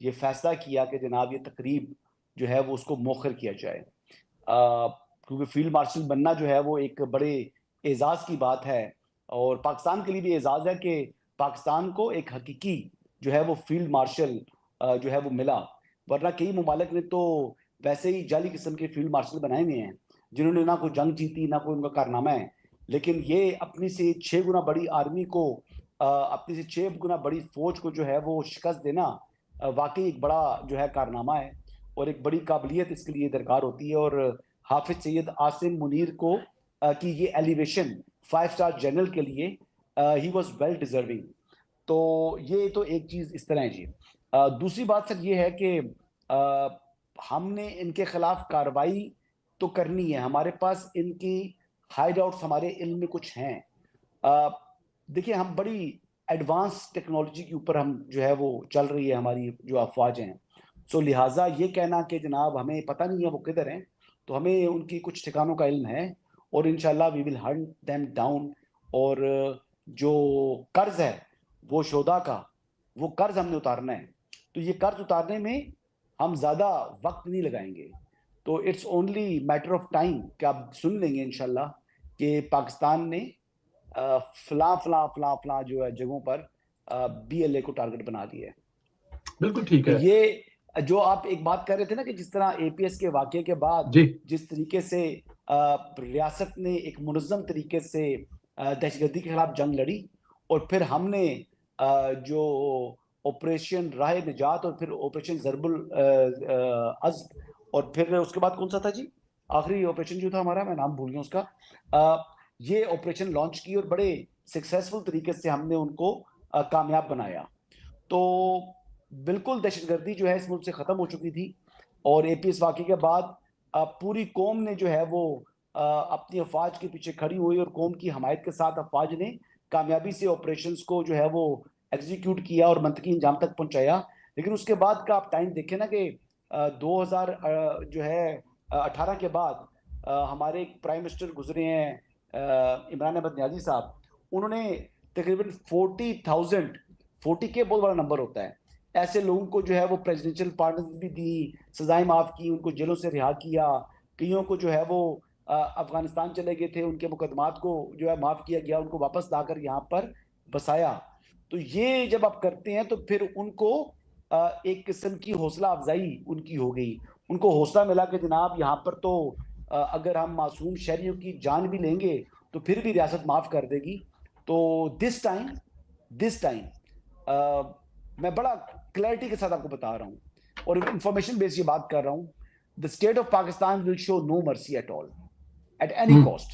یہ فیصلہ کیا کہ جناب یہ تقریب جو ہے وہ اس کو مؤخر کیا جائے، کیونکہ فیلڈ مارشل بننا جو ہے وہ ایک بڑے اعزاز کی بات ہے، اور پاکستان کے لیے بھی اعزاز ہے کہ پاکستان کو ایک حقیقی جو ہے وہ فیلڈ مارشل جو ہے وہ ملا، ورنہ کئی ممالک نے تو ویسے ہی جعلی قسم کے فیلڈ مارشل بنائے ہوئے ہیں جنہوں نے نہ کوئی جنگ جیتی نہ کوئی ان کا کارنامہ ہے، لیکن یہ اپنی سے 6 گنا بڑی آرمی کو، اپنی سے 6 گنا بڑی فوج کو جو ہے وہ شکست دینا واقعی ایک بڑا جو ہے کارنامہ ہے، اور ایک بڑی قابلیت اس کے لیے درکار ہوتی ہے، اور حافظ سید عاصم منیر کو کی یہ ایلیویشن 5 اسٹار جنرل کے لیے ہی واز ویل ڈیزرونگ. تو یہ تو ایک چیز اس طرح ہے جی. دوسری بات سر یہ ہے کہ ہم نے ان کے خلاف کارروائی تو کرنی ہے، ہمارے پاس ان کی ہائیڈ آؤٹس ہمارے علم میں کچھ ہیں. دیکھیں ہم بڑی ایڈوانس ٹیکنالوجی کے اوپر ہم جو ہے وہ چل رہی ہے ہماری جو افواج ہیں، سو لہٰذا یہ کہنا کہ جناب ہمیں پتہ نہیں ہے وہ کدھر ہیں، تو ہمیں ان کی کچھ ٹھکانوں کا علم ہے، اور انشاءاللہ وی ول ہنٹ دیم ڈاؤن. اور جو قرض ہے وہ شہداء کا، وہ قرض ہم نے اتارنا ہے، تو یہ قرض اتارنے میں ہم زیادہ وقت نہیں لگائیں گے، تو it's only matter of time کہ آپ سن لیں گے انشاءاللہ کہ پاکستان نے فلاں فلاں فلاں فلاں جو ہے جگہوں پر بی ایل اے کو ٹارگٹ بنا دیا ہے. بالکل ٹھیک تو ہے. یہ جو آپ ایک بات کر رہے تھے نا کہ جس طرح اے پی ایس کے واقعے کے بعد جی جس طریقے سے ریاست نے ایک منظم طریقے سے دہشت گردی کے خلاف جنگ لڑی، اور پھر ہم نے جو آپریشن راہ نجات اور پھر آپریشن ضرب الازد، اور پھر اس کے بعد کون سا تھا جی آخری آپریشن جو تھا ہمارا، میں نام بھول گیا اس کا، یہ آپریشن لانچ کی اور بڑے سکسیسفل طریقے سے ہم نے ان کو کامیاب بنایا. تو بالکل دہشت گردی جو ہے اس ملک سے ختم ہو چکی تھی، اور اے پی ایس واقعے کے بعد پوری قوم نے جو ہے وہ اپنی افواج کے پیچھے کھڑی ہوئی، اور قوم کی حمایت کے ساتھ افواج نے کامیابی سے آپریشنز کو جو ہے وہ ایگزیکیوٹ کیا اور منطقی انجام تک پہنچایا. لیکن اس کے بعد کا آپ ٹائم دیکھیں نا کہ 2018 کے بعد ہمارے ایک پرائم منسٹر گزرے ہیں عمران احمد نیازی صاحب، انہوں نے تقریباً 40,000 بہت بڑا نمبر ہوتا ہے، ایسے لوگوں کو جو ہے وہ پریزیڈنشل پارڈنز بھی دی، سزائیں معاف کی، ان کو جیلوں سے رہا کیا، کئیوں کو جو ہے وہ افغانستان چلے گئے تھے ان کے مقدمات کو جو ہے معاف کیا گیا، ان کو واپس لا کر یہاں پر بسایا. تو یہ جب آپ کرتے ہیں تو پھر ان کو ایک قسم کی حوصلہ افزائی ان کی ہو گئی، ان کو حوصلہ ملا کہ جناب یہاں پر تو اگر ہم معصوم شہریوں کی جان بھی لیں گے تو پھر بھی ریاست معاف کر دے گی. تو دس ٹائم میں بڑا کلیئرٹی کے ساتھ آپ کو بتا رہا ہوں اور انفارمیشن بیس یہ بات کر رہا ہوں، the state of Pakistan will show no mercy at all at any cost.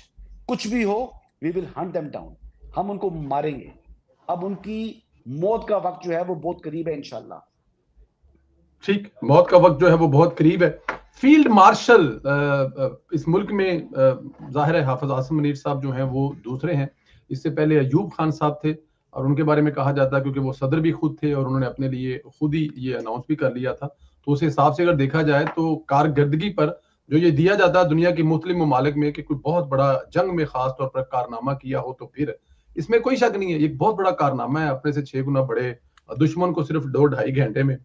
کچھ بھی ہو we will hunt them down، ہم ان کو ماریں گے. اب ان کی موت کا وقت جو ہے وہ بہت قریب ہے انشاءاللہ. ٹھیک، موت کا وقت جو ہے وہ بہت قریب ہے. فیلڈ مارشل اس ملک میں ظاہر ہے حافظ عاصم منیر صاحب جو ہیں وہ دوسرے ہیں. اس سے پہلے ایوب خان صاحب تھے، اور ان کے بارے میں کہا جاتا ہے کیونکہ وہ صدر بھی خود تھے اور انہوں نے اپنے لیے خود ہی یہ اناؤنس بھی کر لیا تھا. تو اس حساب سے اگر دیکھا جائے تو کارکردگی پر جو یہ دیا جاتا ہے دنیا کی مختلف ممالک میں کہ کوئی بہت بڑا جنگ میں خاص طور پر کارنامہ کیا ہو، تو پھر اس میں کوئی شک نہیں ہے یہ بہت بڑا کارنامہ ہے. اپنے سے 6 گنا بڑے دشمن کو صرف 2-2.5 گھنٹے میں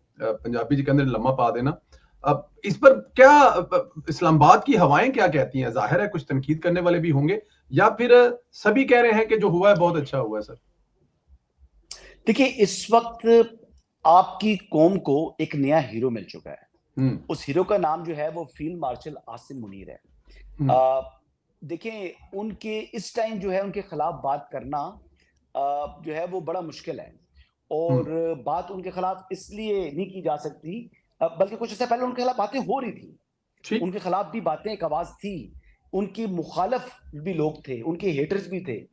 پنجابی جی کے اندر لمحہ پا دینا. اب اس پر کیا اسلام آباد کی ہوائیں کیا کہتی ہیں؟ ظاہر ہے کچھ تنقید کرنے والے بھی ہوں گے، یا پھر سبھی کہہ رہے ہیں کہ جو ہوا ہے بہت اچھا ہوا ہے؟ سر دیکھیں اس وقت آپ کی قوم کو ایک نیا ہیرو مل چکا ہے، اس ہیرو کا نام جو ہے وہ فیلڈ مارشل عاصم منیر ہے. دیکھیں ان کے اس ٹائم جو ہے ان کے خلاف بات کرنا جو ہے وہ بڑا مشکل ہے، اور بات ان کے خلاف اس لیے نہیں کی جا سکتی، بلکہ کچھ عرصہ پہلے ان کے خلاف باتیں ہو رہی تھی، ان کے خلاف بھی باتیں ایک آواز تھی، ان کی مخالف بھی لوگ تھے، ان کے ہیٹرز بھی تھے.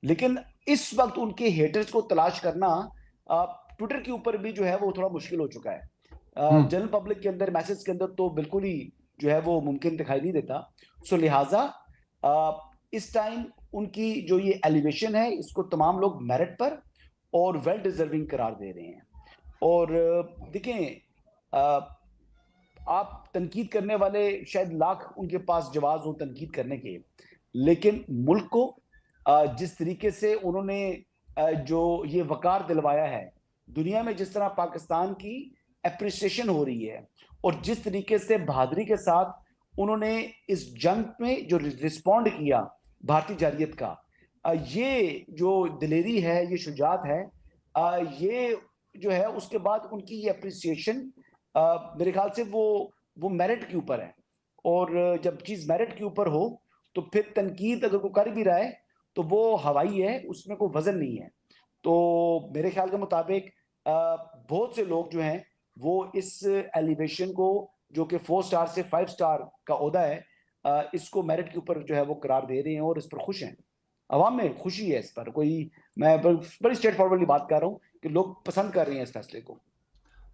لیکن اس وقت ان کے ہیٹرز کو تلاش کرنا ٹویٹر کے اوپر بھی جو ہے وہ تھوڑا مشکل ہو چکا ہے، جنرل پبلک کے اندر میسج کے اندر تو بالکل ہی جو ہے وہ ممکن دکھائی نہیں دیتا. سو لہٰذا اس ٹائم ان کی جو یہ ایلیویشن ہے اس کو تمام لوگ میرٹ پر اور ویل ڈیزرونگ قرار دے رہے ہیں. اور دیکھیں آپ تنقید کرنے والے شاید لاکھ ان کے پاس جواز ہوں تنقید کرنے کے، لیکن ملک کو جس طریقے سے انہوں نے جو یہ وقار دلوایا ہے، دنیا میں جس طرح پاکستان کی اپریسیشن ہو رہی ہے اور جس طریقے سے بہادری کے ساتھ انہوں نے اس جنگ میں جو رسپونڈ کیا بھارتی جارحیت کا، یہ جو دلیری ہے، یہ شجاعت ہے، یہ جو ہے اس کے بعد ان کی یہ اپریسیشن میرے خیال سے وہ میرٹ کے اوپر ہے. اور جب چیز میرٹ کے اوپر ہو تو پھر تنقید اگر کوئی کر بھی رہا ہے تو وہ ہوائی ہے، اس میں کوئی وزن نہیں ہے. تو میرے خیال کے مطابق بہت سے لوگ جو ہیں وہ اس ایلیویشن کو، جو کہ 4 سٹار سے 5 سٹار کا عہدہ ہے، اس کو میرٹ کے اوپر جو ہے وہ قرار دے رہے ہیں اور اس پر خوش ہیں. عوام میں خوشی ہے اس پر. میں بڑی اسٹریٹ فارورڈلی بات کر رہا ہوں کہ لوگ پسند کر رہے ہیں اس فیصلے کو.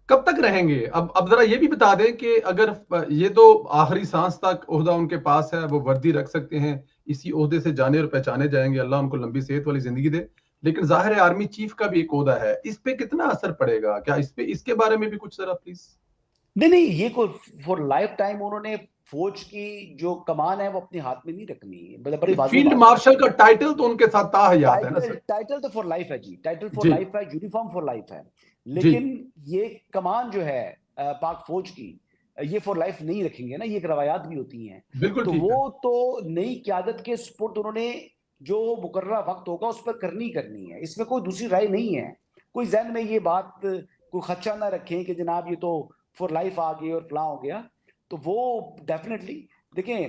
کب تک رہیں گے؟ اب ذرا یہ بھی بتا دیں کہ اگر یہ تو آخری سانس تک عہدہ ان کے پاس ہے، وہ وردی رکھ سکتے ہیں، اسی عہدے سے جانے اور پہچانے جائیں گے، اللہ ان کو لمبی صحت والی زندگی دے، لیکن ظاہر ہے آرمی چیف کا بھی ایک عہدہ ہے، اس پہ کتنا اثر پڑے گا؟ کیا اس کے بارے میں بھی کچھ ذرا پلیز؟ نہیں، یہ کوئی فور لائف ٹائم انہوں نے فوج کی جو کمان ہے وہ اپنے ہاتھ میں نہیں رکھنی. بڑی واضح فیلڈ بات ہے. مارشل کا ٹائٹل تو ان کے ساتھ تا حیات ہے نا سر؟ ٹائٹل تو فور لائف ہے جی، ٹائٹل فور جی لائف ہے، یونیفارم فور لائف ہے، جی لیکن یہ کمان جو ہے پاک فوج کی، یہ فور لائف نہیں رکھیں گے نا. یہ ایک روایات بھی ہوتی ہیں. بالکل تو ٹھیک ہے. وہ تو نئی قیادت کے سپرد انہوں نے جو مقررہ وقت ہوگا اس پر کرنی ہے. اس میں کوئی دوسری رائے نہیں ہے. کوئی ذہن میں یہ بات کوئی خدشہ نہ رکھیں کہ جناب یہ تو فور لائف آ گئے اور فلاں ہو گیا. تو وہ ڈیفینیٹلی دیکھیں،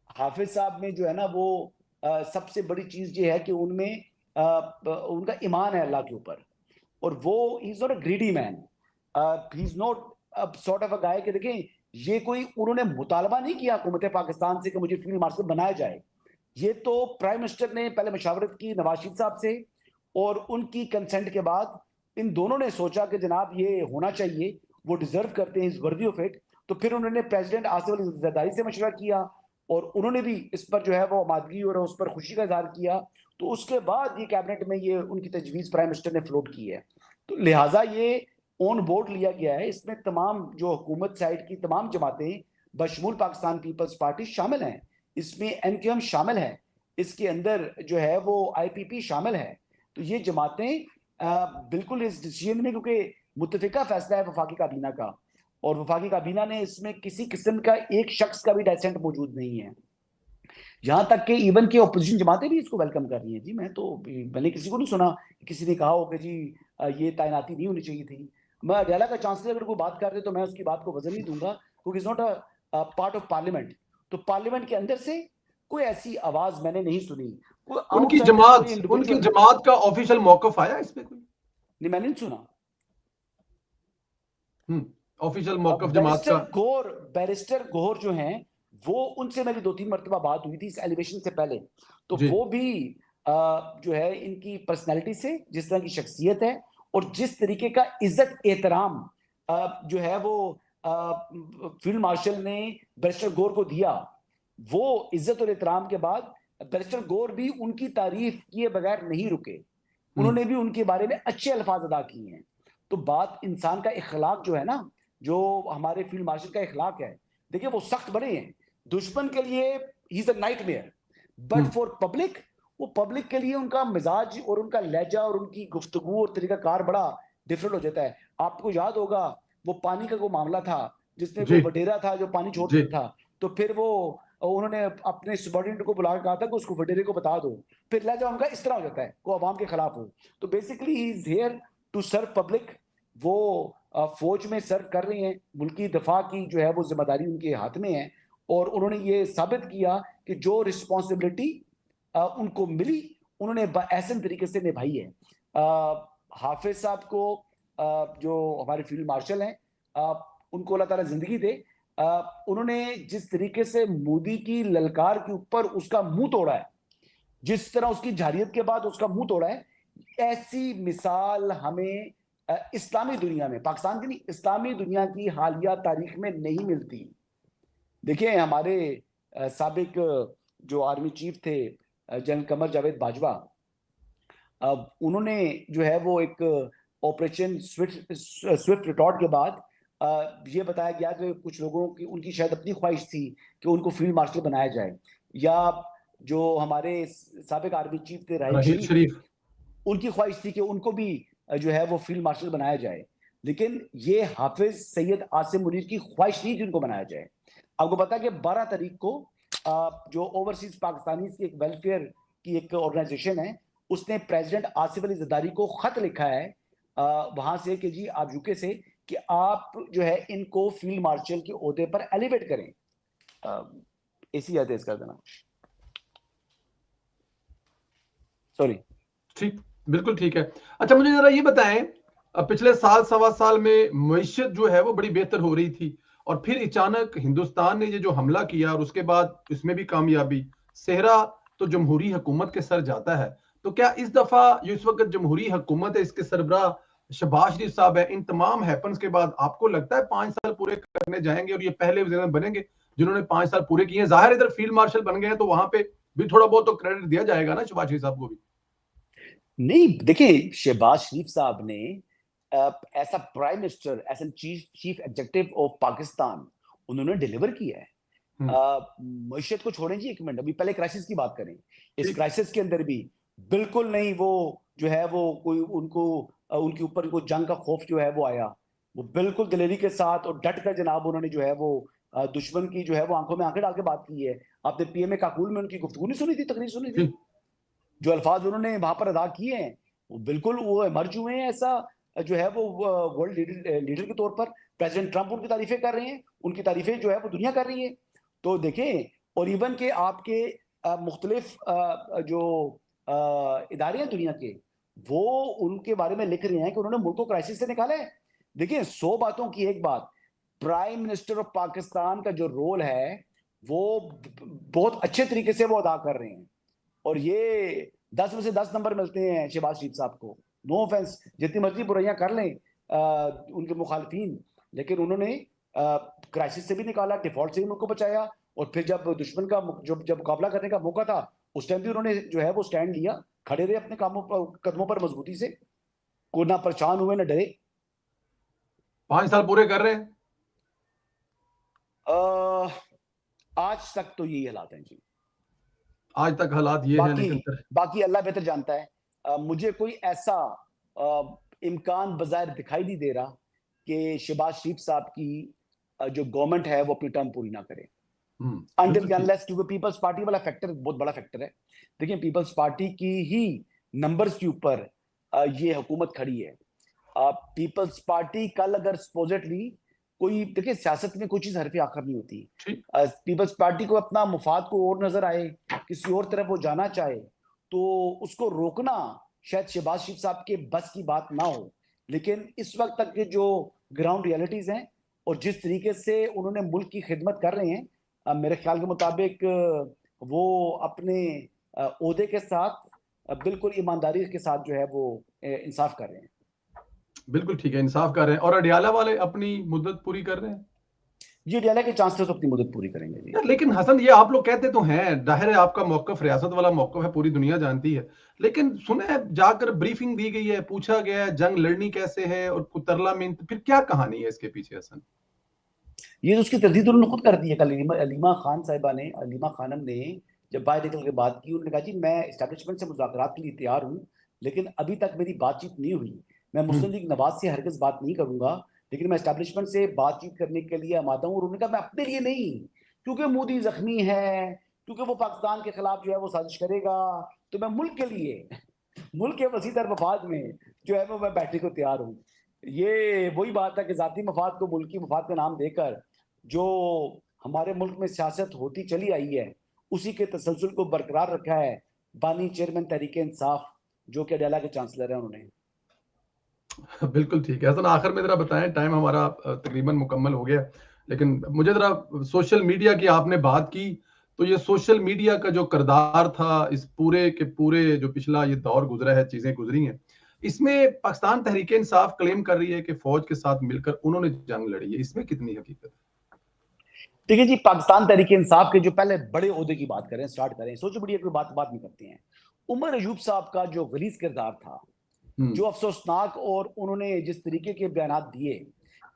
حافظ صاحب میں جو ہے نا وہ سب سے بڑی چیز یہ ہے کہ ان میں ان کا ایمان ہے اللہ کے اوپر. اور وہ he is not a greedy man, he is not sort of a guy کہ دیکھیں یہ کوئی انہوں نے مطالبہ نہیں کیا حکومت پاکستان سے کہ مجھے فیلڈ مارشل بنایا جائے. یہ تو پرائم منسٹر نے پہلے مشاورت کی نواز شریف صاحب سے، اور ان کی کنسنٹ کے بعد ان دونوں نے سوچا کہ جناب یہ ہونا چاہیے، وہ ڈیزرو کرتے ہیں، از ورتھی آف اٹ. تو پھر انہوں نے پریزیڈنٹ آصف علی زرداری سے مشورہ کیا اور انہوں نے بھی اس پر جو ہے وہ آمادگی اور اس پر خوشی کا اظہار کیا. تو اس کے بعد یہ کیبنٹ میں یہ ان کی تجویز پرائم منسٹر نے فلوٹ کی ہے. تو لہٰذا یہ آن بورڈ لیا گیا ہے. اس میں تمام جو حکومت سائڈ کی تمام جماعتیں بشمول پاکستان پیپلز پارٹی شامل ہیں، اس میں این کیو ایم شامل ہے، اس کے اندر جو ہے وہ آئی پی پی شامل ہے. تو یہ جماعتیں بالکل اس ڈیسیژن میں، کیونکہ متفقہ فیصلہ ہے وفاقی کابینہ کا، اور وفاقی کابینہ نے اس میں کسی قسم کا ایک شخص کا بھی ڈائسنٹ موجود نہیں ہے. یہاں تک کہ ایون کہ اپوزیشن جماعتیں بھی اس کو ویلکم کر رہی ہیں. جی میں نے کسی کو نہیں سنا کسی نے کہا ہو کہ جی یہ تعیناتی نہیں ہونی چاہیے تھی. میں اڈیالہ کا چانسلر اگر کوئی بات کر دے تو میں اس کی بات کو وزن نہیں دوں گا، کیونکہ از not a part of parliament. تو پارلیمنٹ کے اندر سے کوئی ایسی آواز میں نے نہیں سنی. ان کی جماعت کا آفیشیل موقف آیا اس پہ کوئی؟ نہیں، میں نے نہیں سنا آفیشیل موقف جماعت کا. بیرسٹر گوہر جو ہیں وہ، ان سے میری 2-3 مرتبہ بات ہوئی تھی اس ایلیویشن سے پہلے. تو وہ بھی جو ہے ان کی پرسنالٹی سے، جس طرح کی شخصیت ہے اور جس طریقے کا عزت احترام جو ہے وہ فیلڈ مارشل نے بیرسٹر گور کو دیا، وہ عزت اور احترام کے بعد بیرسٹر گور بھی ان کی تعریف کیے بغیر نہیں رکے. انہوں نے بھی ان کے بارے میں اچھے الفاظ ادا کیے ہیں. تو بات انسان کا اخلاق جو ہے نا، جو ہمارے فیلڈ مارشل کا اخلاق ہے، دیکھیں وہ سخت بڑے ہیں. دشمن کے لیے he is a nightmare, but for public, وہ پبلک کے لیے ان کا مزاج اور ان کا لہجہ اور ان کی گفتگو اور طریقہ کار بڑا ڈفرنٹ ہو جاتا ہے. آپ کو یاد ہوگا وہ پانی کا کوئی معاملہ تھا جس میں کوئی وڈیرا تھا جو پانی چھوڑ دیتا تھا، تو پھر وہ انہوں نے اپنے سبارڈینیٹ کو بلا کے کہا تھا کہ اس کو وڈیرے کو بتا دو. پھر لہجہ ان کا اس طرح ہو جاتا ہے وہ عوام کے خلاف ہو. تو basically he is here to serve public. وہ فوج میں سرو کر رہے ہیں، ملکی دفاع کی جو ہے وہ ذمہ داری ان کے ہاتھ میں ہے، اور انہوں نے یہ ثابت کیا کہ جو رسپانسبلٹی ان کو ملی انہوں نے احسن طریقے سے نبھائی ہے. حافظ صاحب کو جو ہمارے فیلڈ مارشل ہیں ان کو اللہ تعالیٰ زندگی دے، انہوں نے جس طریقے سے مودی کی للکار کے اوپر اس کا منہ توڑا ہے، جس طرح اس کی جارحیت کے بعد اس کا منہ توڑا ہے، ایسی مثال ہمیں اسلامی دنیا میں، پاکستان کی نہیں، اسلامی دنیا کی حالیہ تاریخ میں نہیں ملتی. دیکھیں ہمارے سابق جو آرمی چیف تھے جنرل قمر جاوید باجوہ، انہوں نے جو ہے وہ ایک آپریشن سوئفٹ ریٹارڈ کے بعد یہ بتایا گیا کہ کچھ لوگوں کی، ان کی شاید اپنی خواہش تھی کہ ان کو فیلڈ مارشل بنایا جائے، یا جو ہمارے سابق آرمی چیف تھے راحیل شریف، ان کی خواہش تھی کہ ان کو بھی جو ہے وہ فیلڈ مارشل بنایا جائے. لیکن یہ حافظ سید عاصم منیر کی خواہش نہیں تھی ان کو بنایا جائے. آپ کو پتا کہ 12 تاریخ کو جو اوورسیز پاکستانی کی ایک ویلفیئر کی ایک آرگنائزیشن ہے, اس نے پریزیڈنٹ آصف علی زرداری کو خط لکھا ہے وہاں سے کہ جی آپ یوکے سے, کہ آپ جو ہے ان کو فیلڈ مارشل کے عہدے پر ایلیویٹ کریں. اسی یاد اس کر دینا. سوری. ٹھیک, بالکل ٹھیک ہے. اچھا مجھے ذرا یہ بتائیں, پچھلے سال سوا سال میں معیشت جو ہے وہ بڑی بہتر ہو رہی تھی, اور پھر اچانک ہندوستان نے یہ جو حملہ کیا اور اس کے بعد اس میں بھی کامیابی, صحرا تو جمہوری حکومت کے سر جاتا ہے. تو کیا اس دفعہ جو اس وقت جمہوری حکومت ہے, اس کے سربراہ شہباز شریف صاحب ہے, ان تمام ہیپنز کے بعد آپ کو لگتا ہے 5 سال پورے کرنے جائیں گے اور یہ پہلے وزیر اعظم بنیں گے جنہوں نے 5 سال پورے کیے ہیں؟ ظاہر ادھر فیلڈ مارشل بن گئے ہیں تو وہاں پہ بھی تھوڑا بہت تو کریڈٹ دیا جائے گا نا شہباز شریف صاحب کو بھی. نہیں دیکھیں, شہباز شریف صاحب نے ایسا prime minister, as an chief executive of Pakistan انہوں نے ڈیلیور کیا ہے. معیشت کو چھوڑیں جی ایک منٹ, ابھی پہلے کرائسس کی بات کریں. اس کرائسس کے اندر بھی بالکل نہیں وہ جو ہے وہ کوئی ان کے اوپر کوئی جنگ کا خوف جو ہے وہ آیا. وہ بالکل دلیری کے ساتھ اور ڈٹ کر جناب انہوں نے جو ہے وہ دشمن کی جو ہے وہ آنکھوں میں آنکھیں ڈال کے بات کی ہے. آپ نے پی ایم اے کاکول میں ان کی گفتگو نہیں سنی تھی, تقریر سنی تھی؟ جو الفاظ انہوں نے وہاں پر ادا کیے ہیں وہ بالکل وہ ایمرج ہوئے ہیں ایسا جو ہے وہ ورلڈ لیڈر کے طور پر. پریزیڈنٹ ٹرمپ ان کی تعریفیں کر رہے ہیں, ان کی تعریفیں جو ہے وہ دنیا کر رہی ہے. تو دیکھیں, اور ایون کہ آپ کے مختلف جو ادارے ہیں دنیا کے, وہ ان کے بارے میں لکھ رہے ہیں کہ انہوں نے ملک کو کرائسس سے نکالا ہے. دیکھیں 100 باتوں کی ایک بات, پرائم منسٹر آف پاکستان کا جو رول ہے وہ بہت اچھے طریقے سے وہ ادا کر رہے ہیں, اور یہ 10 میں سے 10 نمبر ملتے ہیں شہباز شریف صاحب کو. نو آفینس, جتنی مرضی برائیاں کر لیں ان کے مخالفین, لیکن انہوں نے کرائسس سے بھی نکالا, ڈیفالٹ سے بھی ملک کو بچایا, اور پھر جب دشمن کا جب مقابلہ کرنے کا موقع تھا اس ٹائم بھی انہوں نے جو ہے وہ سٹینڈ لیا, کھڑے رہے اپنے قدموں پر مضبوطی سے, کوئی نہ پریشان ہوئے نہ ڈرے. 5 سال پورے کر رہے ہیں آج تک تو یہی حالات ہیں جی. آج تک حالات یہ ہیں, لیکن باقی اللہ بہتر جانتا ہے. مجھے کوئی ایسا امکان بظاہر دکھائی نہیں دے رہا کہ شہباز شریف صاحب کی جو گورنمنٹ ہے وہ اپنی ٹرم پوری نہ کرے. انٹل انلیس, کیونکہ پیپلز پارٹی والا فیکٹر بہت بڑا فیکٹر ہے. دیکھیں پیپلز پارٹی کی ہی نمبرز کے اوپر یہ حکومت کھڑی ہے. پیپلز پارٹی کل اگر سپوزٹلی کوئی, دیکھیں سیاست میں کوئی چیز حرف آخر نہیں ہوتی. پیپلز پارٹی کو اپنا مفاد کو اور نظر آئے, کسی اور طرف وہ جانا چاہے, تو اس کو روکنا شاید شہباز شریف صاحب کے بس کی بات نہ ہو. لیکن اس وقت تک کے جو گراؤنڈ ریالٹیز ہیں اور جس طریقے سے انہوں نے ملک کی خدمت کر رہے ہیں, میرے خیال کے مطابق وہ اپنے عہدے کے ساتھ بالکل ایمانداری کے ساتھ جو ہے وہ انصاف کر رہے ہیں. بالکل ٹھیک ہے, انصاف کر رہے ہیں. اور اڈیالہ والے اپنی مدت پوری کر رہے ہیں جی, اڈیالہ کے چانسلر اپنی مدت پوری کریں گے جی. لیکن حسن یہ آپ لوگ کہتے تو ہیں, ظاہر ہے آپ کا موقف ریاست والا موقف ہے, پوری دنیا جانتی ہے, لیکن سنیں جا کر بریفنگ دی گئی ہے, پوچھا گیا ہے جنگ لڑنی کیسے ہے اور ترلا میں, پھر کیا کہانی ہے اس کے پیچھے حسن؟ یہ اس کی تردید انہوں نے خود کر دی ہے. کل علیمہ خان صاحبہ نے, علیمہ خانم نے جب باہر نکل کے بات کی, انہوں نے کہا جی میں اسٹیبلشمنٹ سے مذاکرات کے لیے تیار ہوں, لیکن ابھی تک میری بات چیت نہیں ہوئی. میں مسلم لیگ نواز سے ہرگز بات نہیں کروں گا, لیکن میں اسٹیبلشمنٹ سے بات چیت کرنے کے لیے آمادہ ہوں. اور انہوں نے کہا میں اپنے لیے نہیں, کیونکہ مودی زخمی ہے, کیونکہ وہ پاکستان کے خلاف جو ہے وہ سازش کرے گا, تو میں ملک کے لیے, ملک کے وسیع تر مفاد میں جو ہے وہ میں بیٹھنے کو تیار ہوں. یہ وہی بات ہے کہ ذاتی مفاد کو ملکی مفاد کا نام دے کر جو ہمارے ملک میں سیاست ہوتی چلی آئی ہے اسی کے تسلسل کو برقرار رکھا ہے بانی چیئرمین تحریک انصاف جو کہ اڈیالہ کے چانسلر ہیں انہوں نے. بالکل ٹھیک ہے حسن, آخر میں ذرا بتائیں, ٹائم ہمارا تقریباً مکمل ہو گیا, لیکن مجھے ذرا سوشل میڈیا کی آپ نے بات کی, تو یہ سوشل میڈیا کا جو کردار تھا اس پورے کے پورے جو پچھلا یہ دور گزرا ہے, چیزیں گزری ہیں, اس میں پاکستان تحریک انصاف کلیم کر رہی ہے کہ فوج کے ساتھ مل کر انہوں نے جنگ لڑی ہے, اس میں کتنی حقیقت ہے؟ دیکھیں جی, پاکستان تحریک انصاف کے جو پہلے بڑے عہدے کی بات کریں, سٹارٹ کریں, سوشل میڈیا کی بات نہیں کرتے ہیں. عمر ایوب صاحب کا جو غلیظ کردار تھا, جو افسوسناک, اور انہوں نے جس طریقے کے بیانات دیے,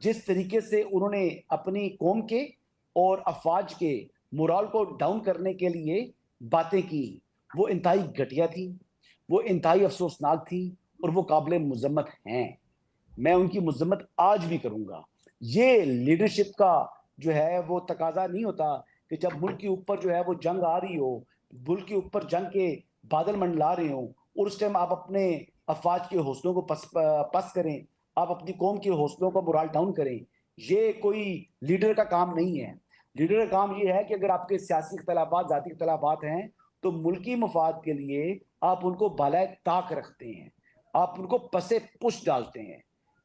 جس طریقے سے انہوں نے اپنی قوم کے اور افواج کے مورال کو ڈاؤن کرنے کے لیے باتیں کی, وہ انتہائی گھٹیا تھی, وہ انتہائی افسوسناک تھی, اور وہ قابل مذمت ہیں. میں ان کی مذمت آج بھی کروں گا. یہ لیڈرشپ کا جو ہے وہ تقاضا نہیں ہوتا کہ جب ملک کے اوپر جو ہے وہ جنگ آ رہی ہو, ملک کے اوپر جنگ کے بادل منڈلا رہے ہوں, اور اس ٹائم آپ اپنے افواج کے حوصلوں کو پس کریں, آپ اپنی قوم کے حوصلوں کو مورال ڈاؤن کریں. یہ کوئی لیڈر کا کام نہیں ہے. لیڈر کا کام یہ ہے کہ اگر آپ کے سیاسی اختلافات, ذاتی اختلافات ہیں, تو ملکی مفاد کے لیے آپ ان کو بالائے طاق رکھتے ہیں, آپ ان کو پسے پش ڈالتے ہیں.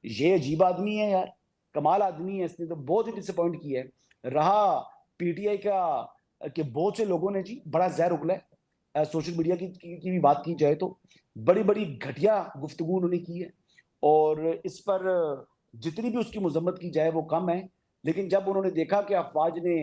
یہ عجیب آدمی ہے یار, کمال آدمی ہے. اس نے تو بہت ہی ڈس اپوائنٹ کیا ہے. رہا پی ٹی آئی کا کہ بہت سے لوگوں نے جی بڑا زہر اگلا ہے. سوشل میڈیا کی بھی بات کی جائے تو بڑی بڑی گھٹیا گفتگو انہوں نے کی ہے, اور اس پر جتنی بھی اس کی مذمت کی جائے وہ کم ہے. لیکن جب انہوں نے دیکھا کہ افواج نے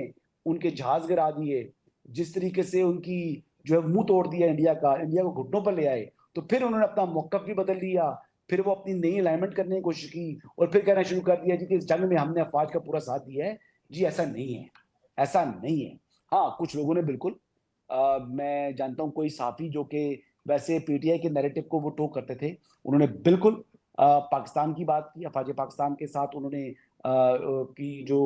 ان کے جہاز گرا دیے, جس طریقے سے ان کی جو ہے منہ توڑ دیا انڈیا کا, انڈیا کو گھٹنوں پر لے آئے, تو پھر انہوں نے اپنا موقف بھی بدل لیا. پھر وہ اپنی نئی الائنمنٹ کرنے کی کوشش کی, اور پھر کہنا شروع کر دیا جی کہ اس جنگ میں ہم نے افواج کا پورا ساتھ دیا ہے. جی ایسا نہیں ہے, ایسا نہیں ہے. ہاں کچھ لوگوں نے بالکل, میں جانتا ہوں کوئی صحافی جو کہ ویسے پی ٹی آئی کے نیریٹو کو وہ ٹوک کرتے تھے, انہوں نے بالکل پاکستان کی بات کی, افواج پاکستان کے ساتھ انہوں نے کی جو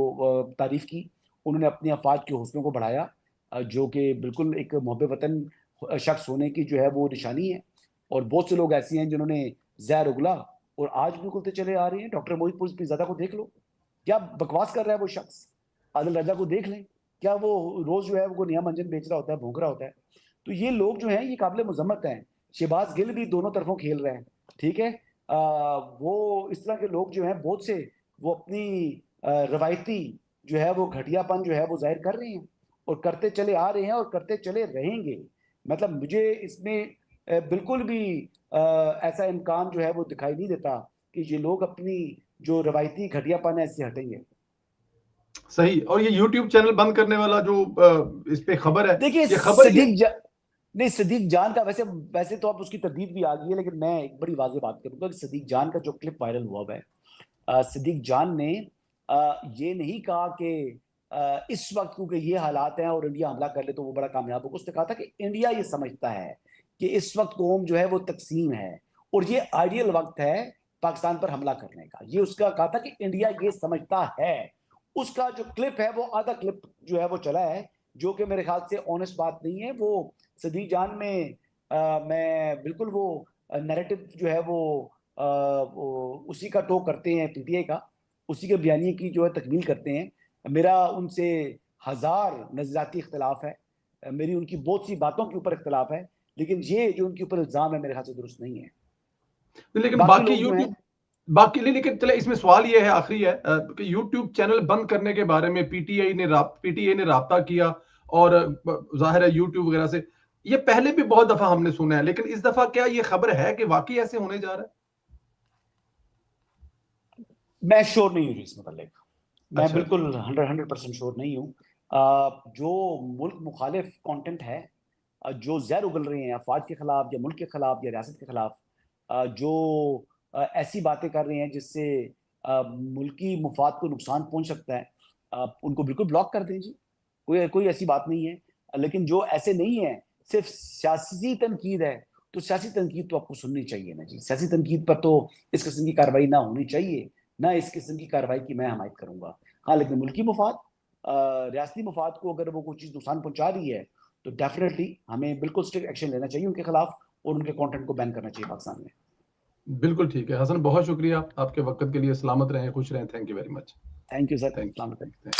تعریف کی, انہوں نے اپنے افواج کے حوصلوں کو بڑھایا, جو کہ بالکل ایک محب وطن شخص ہونے کی جو ہے وہ نشانی ہے. اور بہت سے لوگ ایسے ہیں جنہوں نے زہر اگلا اور آج بھی اگلتے چلے آ رہے ہیں. ڈاکٹر موہت پیرزادہ کو دیکھ لو, کیا بکواس کر رہا ہے وہ شخص. عادل رضا کو دیکھ لیں, کیا وہ روز جو ہے وہ نیا منجن بیچ رہا ہوتا ہے, بھونک رہا ہوتا ہے. تو یہ لوگ جو ہیں یہ قابل مذمت ہیں. شہباز گل بھی دونوں طرفوں کھیل رہے ہیں, ٹھیک ہے. وہ اس طرح کے لوگ جو ہیں بہت سے, وہ اپنی روایتی جو ہے وہ گھٹیا پن جو ہے وہ ظاہر کر رہے ہیں, اور کرتے چلے آ رہے ہیں, اور کرتے چلے رہیں گے. مطلب مجھے اس میں بالکل بھی ایسا امکان جو ہے وہ دکھائی نہیں دیتا کہ یہ لوگ اپنی جو روایتی گھٹیا پن ہے اس سے ہٹیں گے. صحیح. اور یہ یوٹیوب چینل بند کرنے والا جو اس پہ خبر ہے, دیکھیے یہ خبر نہیں, صدیق جان کا ویسے تو اب اس کی تردید بھی آ گئی ہے, لیکن میں ایک بڑی واضح بات کروں گا کہ صدیق جان کا جو کلپ وائرل ہوا ہے, صدیق جان نے یہ نہیں کہا کہ اس وقت کیونکہ یہ حالات ہیں اور انڈیا حملہ کر لے تو وہ بڑا کامیاب ہوگا. اس نے کہا تھا کہ انڈیا یہ سمجھتا ہے کہ اس وقت قوم جو ہے وہ تقسیم ہے, اور یہ آئیڈیل وقت ہے پاکستان پر حملہ کرنے کا. یہ اس کا کہا تھا کہ انڈیا یہ سمجھتا ہے. اس کا جو کلپ ہے وہ آدھا کلپ جو ہے وہ چلا ہے, جو کہ میرے خیال سے آنےسٹ بات نہیں ہے. وہ صدیق جان میں بالکل وہ نیریٹو جو ہے وہ اسی کا ٹوک کرتے ہیں, پی ٹی آئی کا, اسی کے بیانیے کی جو ہے تکمیل کرتے ہیں. میرا ان سے ہزار نظریاتی اختلاف ہے, میری ان کی بہت سی باتوں کے اوپر اختلاف ہے, لیکن یہ جو ان کے اوپر الزام ہے میرے خیال سے درست نہیں ہے. لیکن باقی باقی لوگ جو ہیں یوٹیوب باقی لیکن چلے اس میں سوال یہ ہے آخری ہے کہ یوٹیوب چینل بند کرنے کے بارے میں پی ٹی آئی نے رابطہ کیا, اور ظاہر ہے یوٹیوب وغیرہ سے یہ پہلے بھی بہت دفعہ ہم نے سنا ہے, لیکن اس دفعہ کیا یہ خبر ہے کہ واقعی ایسے ہونے جا رہا ہے؟ میں شور نہیں ہوں اس متعلق, میں اچھا, بالکل 100% شور نہیں ہوں. جو ملک مخالف کانٹینٹ ہے, جو زہر اگل رہے ہیں افواج کے خلاف یا ملک کے خلاف یا ریاست کے خلاف, جو ایسی باتیں کر رہے ہیں جس سے ملکی مفاد کو نقصان پہنچ سکتا ہے, ان کو بالکل بلاک کر دیں جی, کوئی ایسی بات نہیں ہے. لیکن جو ایسے نہیں ہے, صرف سیاسی تنقید ہے, تو سیاسی تنقید تو آپ کو سننی چاہیے نا جی. سیاسی تنقید پر تو اس قسم کی کارروائی نہ ہونی چاہیے, نہ اس قسم کی کارروائی کی میں حمایت کروں گا. ہاں لیکن ملکی مفاد, ریاستی مفاد کو اگر وہ کوئی چیز نقصان پہنچا رہی ہے تو ڈیفینیٹلی ہمیں بالکل اسٹرکٹ ایکشن لینا چاہیے ان کے خلاف, اور ان کے کانٹینٹ کو بین کرنا چاہیے پاکستان میں. بالکل ٹھیک ہے حسن, بہت شکریہ آپ کے وقت کے لیے. سلامت رہیں, خوش رہیں. Thank you very much. Thank you sir, thank السلام علیکم. یو.